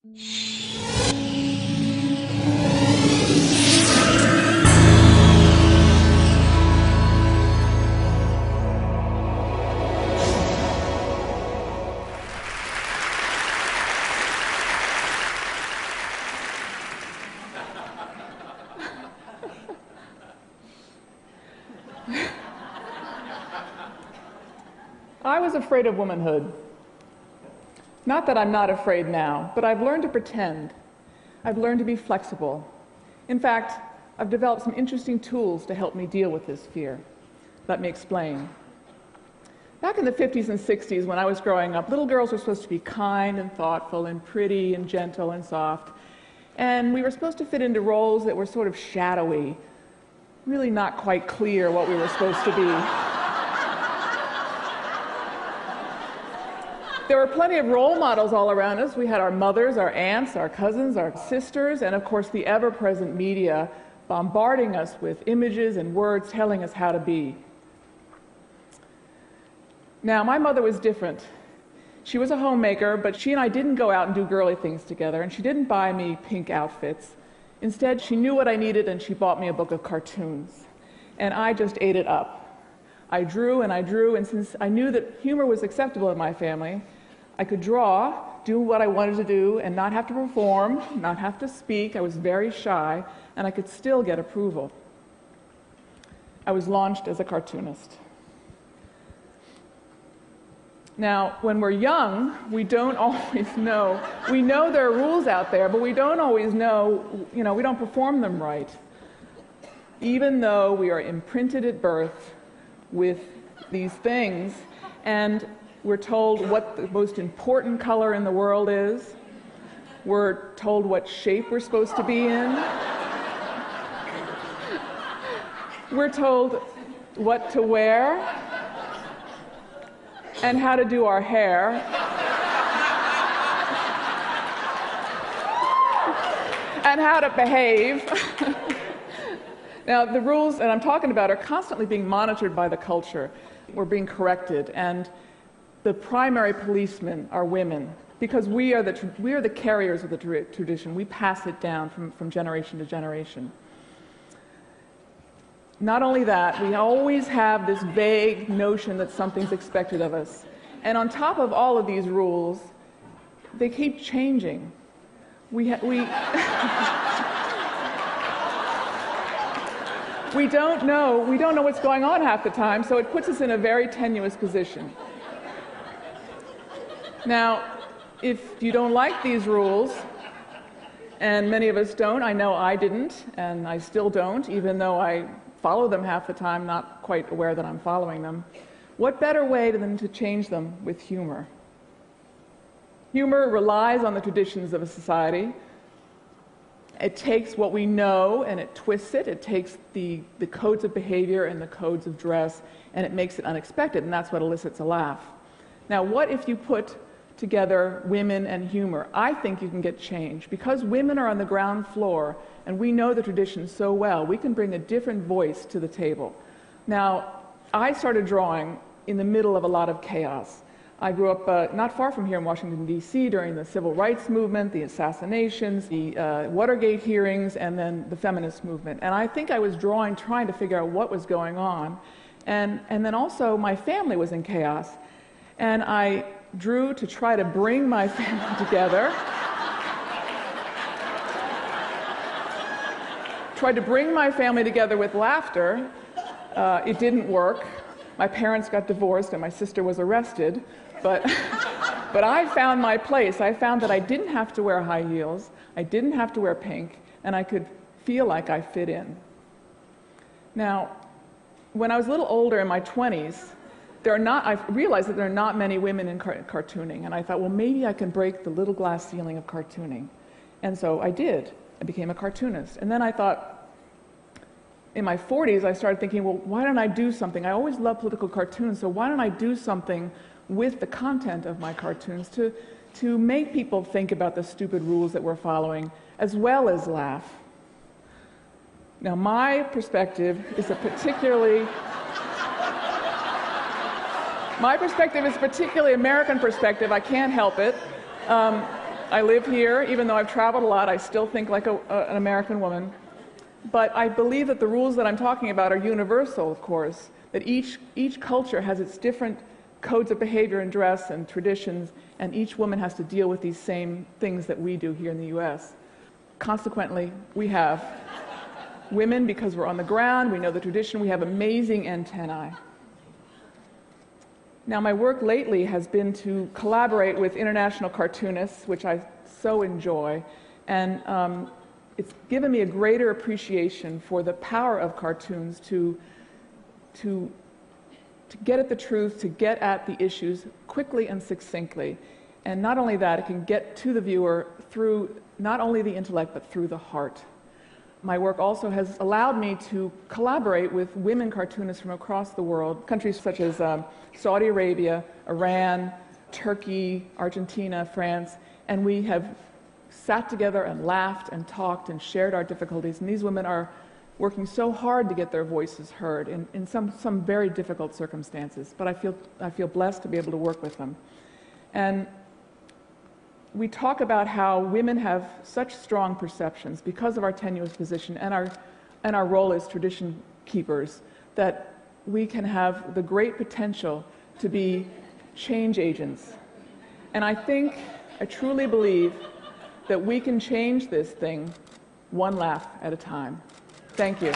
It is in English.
I was afraid of womanhood. Not that I'm not afraid now, but I've learned to pretend. I've learned to be flexible. In fact, I've developed some interesting tools to help me deal with this fear. Let me explain. Back in the 50s and 60s, when I was growing up, little girls were supposed to be kind and thoughtful and pretty and gentle and soft. And we were supposed to fit into roles that were sort of shadowy, really not quite clear what we were supposed to be. There were plenty of role models all around us. We had our mothers, our aunts, our cousins, our sisters, and of course the ever-present media bombarding us with images and words telling us how to be. Now, my mother was different. She was a homemaker, but she and I didn't go out and do girly things together, and she didn't buy me pink outfits. Instead, she knew what I needed, and she bought me a book of cartoons. And I just ate it up. I drew, and since I knew that humor was acceptable in my family, I could draw, do what I wanted to do, and not have to perform, not have to speak. I was very shy, and I could still get approval. I was launched as a cartoonist. Now, when we're young, we don't always know. We know there are rules out there, but we don't always know, we don't perform them right. Even though we are imprinted at birth with these things, and we're told what the most important color in the world is. We're told what shape we're supposed to be in. We're told what to wear and how to do our hair. And how to behave. Now, the rules that I'm talking about are constantly being monitored by the culture. We're being corrected, and the primary policemen are women, because we are the carriers of the tradition. We pass it down from generation to generation. Not only that, we always have this vague notion that something's expected of us. And on top of all of these rules, they keep changing. We don't know what's going on half the time, so it puts us in a very tenuous position. Now, if you don't like these rules, and many of us don't, I know I didn't, and I still don't, even though I follow them half the time, not quite aware that I'm following them, what better way than to change them with humor? Humor relies on the traditions of a society. It takes what we know and it twists it. It takes the codes of behavior and the codes of dress, and it makes it unexpected, and that's what elicits a laugh. Now, what if you put together women and humor? I think you can get change. Because women are on the ground floor and we know the tradition so well, we can bring a different voice to the table. Now, I started drawing in the middle of a lot of chaos. I grew up not far from here in Washington, D.C. during the civil rights movement, the assassinations, the Watergate hearings, and then the feminist movement. And I think I was drawing, trying to figure out what was going on. And then also my family was in chaos. And I drew to try to bring my family together. Tried to bring my family together with laughter. It didn't work. My parents got divorced and my sister was arrested. But I found my place. I found that I didn't have to wear high heels. I didn't have to wear pink. And I could feel like I fit in. Now, when I was a little older, in my 20s, I realized that there are not many women in cartooning, and I thought, well, maybe I can break the little glass ceiling of cartooning. And so I did. I became a cartoonist. And then I thought, in my 40s, I started thinking, well, why don't I do something? I always loved political cartoons, so why don't I do something with the content of my cartoons to make people think about the stupid rules that we're following, as well as laugh. Now, my perspective is a particularly American perspective. I can't help it. I live here. Even though I've traveled a lot, I still think like an American woman. But I believe that the rules that I'm talking about are universal, of course, that each culture has its different codes of behavior and dress and traditions, and each woman has to deal with these same things that we do here in the US. Consequently, we have women, because we're on the ground, we know the tradition, we have amazing antennae. Now, my work lately has been to collaborate with international cartoonists, which I so enjoy, and it's given me a greater appreciation for the power of cartoons to get at the truth, to get at the issues quickly and succinctly. And not only that, it can get to the viewer through not only the intellect, but through the heart. My work also has allowed me to collaborate with women cartoonists from across the world, countries such as Saudi Arabia, Iran, Turkey, Argentina, France, and we have sat together and laughed and talked and shared our difficulties. And these women are working so hard to get their voices heard in some very difficult circumstances. But I feel blessed to be able to work with them. And we talk about how women have such strong perceptions because of our tenuous position and our role as tradition keepers, that we can have the great potential to be change agents. And I truly believe that we can change this thing one laugh at a time. Thank you.